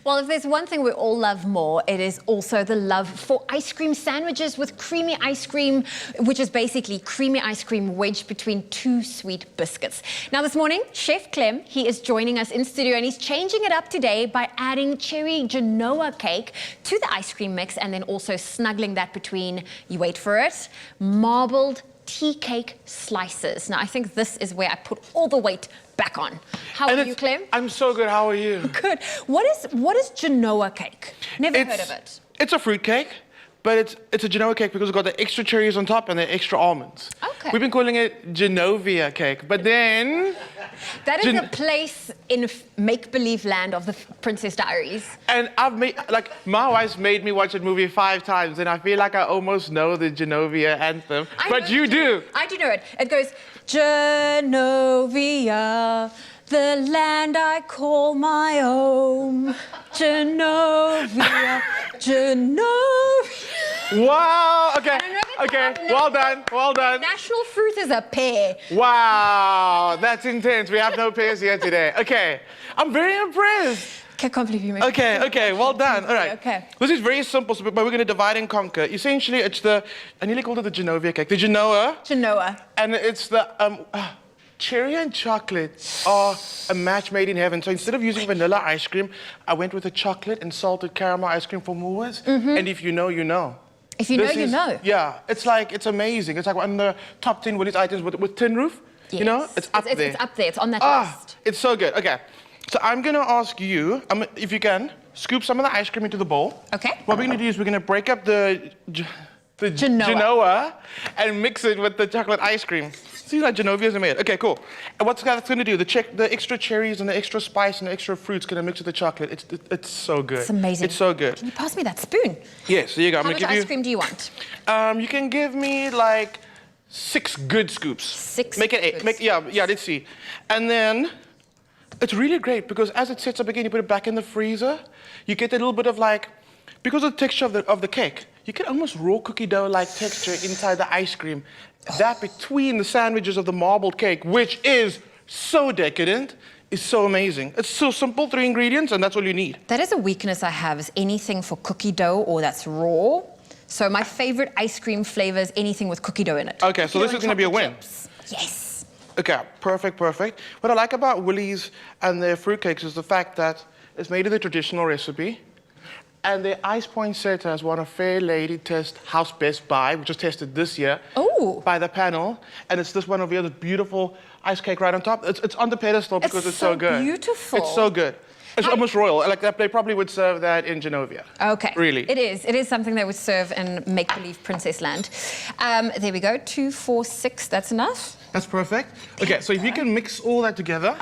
Well, if there's one thing we all love more, it is also the love for ice cream sandwiches with creamy ice cream, which is basically creamy ice cream wedged between two sweet biscuits. Now this morning, Chef Clem, he is joining us in studio and he's changing it up today by adding cherry Genoa cake to the ice cream mix and then also snuggling that between, you wait for it, marbled tea cake slices. Now I think this is where I put all the weight back on. How are you, Clem? I'm so good. How are you? Good. What is Genoa cake? Never heard of it. It's a fruit cake, but it's a Genoa cake because it's got the extra cherries on top and the extra almonds. Okay. We've been calling it Genovia cake, but then... That is a place in make-believe land of the Princess Diaries. And I've made, like, my wife's made me watch that movie 5 times, and I feel like I almost know the Genovia anthem. But you do. I do know it. It goes, Genovia, the land I call my own. Genovia, Genovia. Wow, okay, well done. National fruit is a pear. Wow, that's intense. We have no pears here today. Okay, I'm very impressed. I can't believe you made it. Okay, well done. All right. Okay. This is very simple, but we're going to divide and conquer. Essentially, it's I nearly called it the Genovia cake. The Genoa. And it's the, cherry and chocolate are a match made in heaven. So instead of using vanilla ice cream, I went with a chocolate and salted caramel ice cream from Woolworths. And if you know, you know. If you know, you know. Yeah, it's amazing. It's like one of the top 10 Woolies items with tin roof. Yes. You know, it's up there. It's up there, it's on that list. It's so good. Okay, so I'm gonna ask you, if you can, scoop some of the ice cream into the bowl. Okay. What we're gonna do is we're gonna break up the Genoa and mix it with the chocolate ice cream. See that Genovia's made. Okay, cool. And what's that's gonna do? The extra cherries and the extra spice and the extra fruit's gonna mix with the chocolate. It's so good. It's amazing. It's so good. Can you pass me that spoon? Yes, there you go. I'm How gonna much give ice cream do you want? You can give me like 6 good scoops. 6 Make it 8. Yeah, let's see. And then it's really great because as it sets up again, you put it back in the freezer. You get a little bit of like, because of the texture of the cake, you get almost raw cookie dough-like texture inside the ice cream. That between the sandwiches of the marbled cake, which is so decadent, is so amazing. It's so simple, 3 ingredients, and that's all you need. That is a weakness I have, is anything for cookie dough or that's raw. So my favorite ice cream flavor is anything with cookie dough in it. Okay, so this is gonna be a win. Chips. Yes. Okay, perfect. What I like about Woolies and their fruitcakes is the fact that it's made in the traditional recipe. And the ice poinsettia has won a Fair Lady Test House Best Buy, which was tested this year by the panel. And it's this one over here, this beautiful ice cake right on top. It's on the pedestal because it's so good. Beautiful. It's so good. It's almost royal. Like they probably would serve that in Genovia. Okay. Really. It is something they would serve in make-believe Princess Land. There we go, 2, 4, 6, that's enough. That's perfect. Okay, so if you can mix all that together.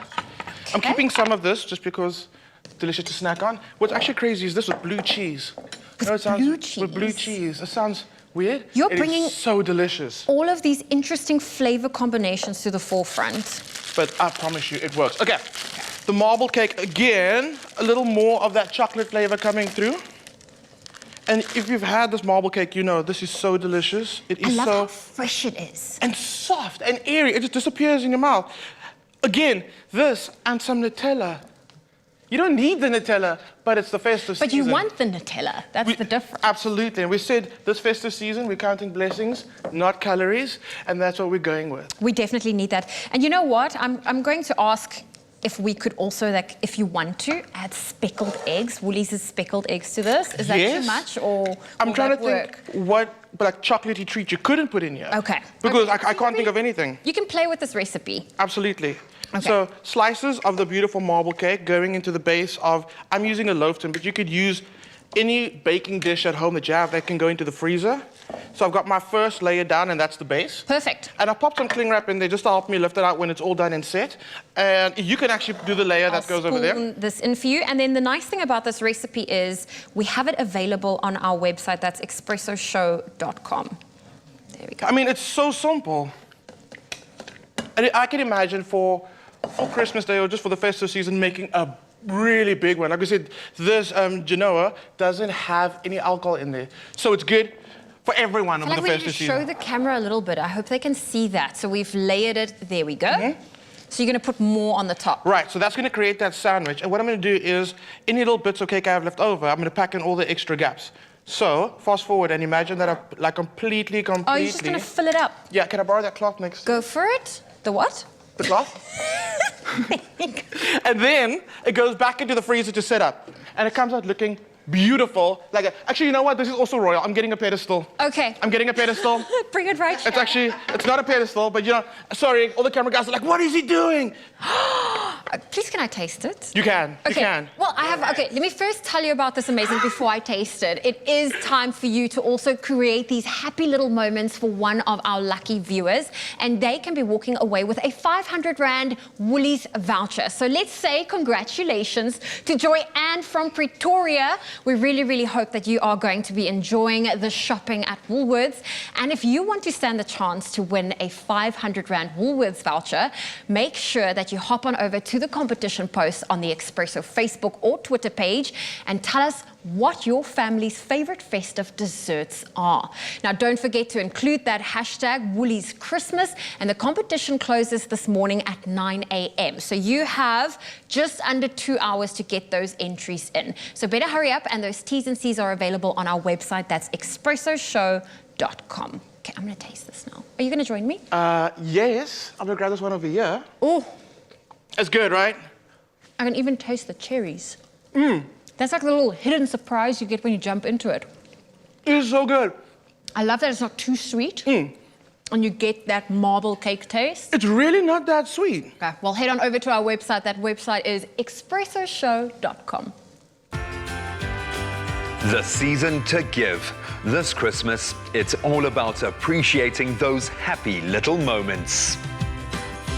I'm keeping some of this just because it's delicious to snack on. What's actually crazy is this with blue cheese. With blue cheese? With blue cheese. It sounds weird. You're It bringing is so delicious. all of these interesting flavor combinations to the forefront. But I promise you, it works. Okay. The marble cake, again, a little more of that chocolate flavor coming through. And if you've had this marble cake, you know this is so delicious. It is I love how fresh it is. And soft and airy. It just disappears in your mouth. Again, this and some Nutella. You don't need the Nutella, but it's the festive season. But you want the Nutella. That's the difference. Absolutely. And we said this festive season, we're counting blessings, not calories. And that's what we're going with. We definitely need that. And you know what? I'm going to ask if we could also, like, if you want to, add speckled eggs, Woolies' speckled eggs to this. Is that too much, or I'm trying to think what like chocolatey treat you couldn't put in here. Okay. Because I can't think of anything. You can play with this recipe. Absolutely. Okay. So slices of the beautiful marble cake going into the base of, I'm using a loaf tin, but you could use any baking dish at home that you have that can go into the freezer. So I've got my first layer down, and that's the base. Perfect. And I popped some cling wrap in there just to help me lift it out when it's all done and set. And you can actually do the layer that goes over there. I'll spoon this in for you. And then the nice thing about this recipe is we have it available on our website. That's expressoshow.com. There we go. I mean, it's so simple. And I can imagine for Christmas Day or just for the festive season making a really big one. Like I said, this Genoa doesn't have any alcohol in there. So it's good for everyone on the festive season. Show the camera a little bit. I hope they can see that. So we've layered it. There we go. So you're going to put more on the top. Right, so that's going to create that sandwich. And what I'm going to do is, any little bits of cake I have left over, I'm going to pack in all the extra gaps. So, fast forward and imagine that I've like completely... Oh, you're just going to fill it up. Yeah, can I borrow that cloth next? Go for it. The what? The cloth? And then it goes back into the freezer to set up. And it comes out looking beautiful. Actually, you know what? This is also royal. I'm getting a pedestal. Okay. I'm getting a pedestal. Bring it right here. It's not a pedestal, but you know, sorry, all the camera guys are like, what is he doing? Please, can I taste it? You can. Okay. You can. Well, let me first tell you about this amazing before I taste it. It is time for you to also create these happy little moments for one of our lucky viewers, and they can be walking away with a 500 Rand Woolies voucher. So let's say congratulations to Joy Ann from Pretoria. We really, really hope that you are going to be enjoying the shopping at Woolworths. And if you want to stand the chance to win a 500 Rand Woolworths voucher, make sure that you hop on over to the competition post on the Expresso Facebook or Twitter page and tell us what your family's favorite festive desserts are. Now, don't forget to include that hashtag Woolies Christmas, and the competition closes this morning at 9 a.m. So you have just under 2 hours to get those entries in. So better hurry up, and those T's and C's are available on our website. That's expressoshow.com. Okay, I'm going to taste this now. Are you going to join me? Yes. I'm going to grab this one over here. Oh. It's good, right? I can even taste the cherries. That's like the little hidden surprise you get when you jump into it. It is so good. I love that it's not too sweet. And you get that marble cake taste. It's really not that sweet. Okay, well, head on over to our website. That website is expressoshow.com. The season to give. This Christmas, it's all about appreciating those happy little moments.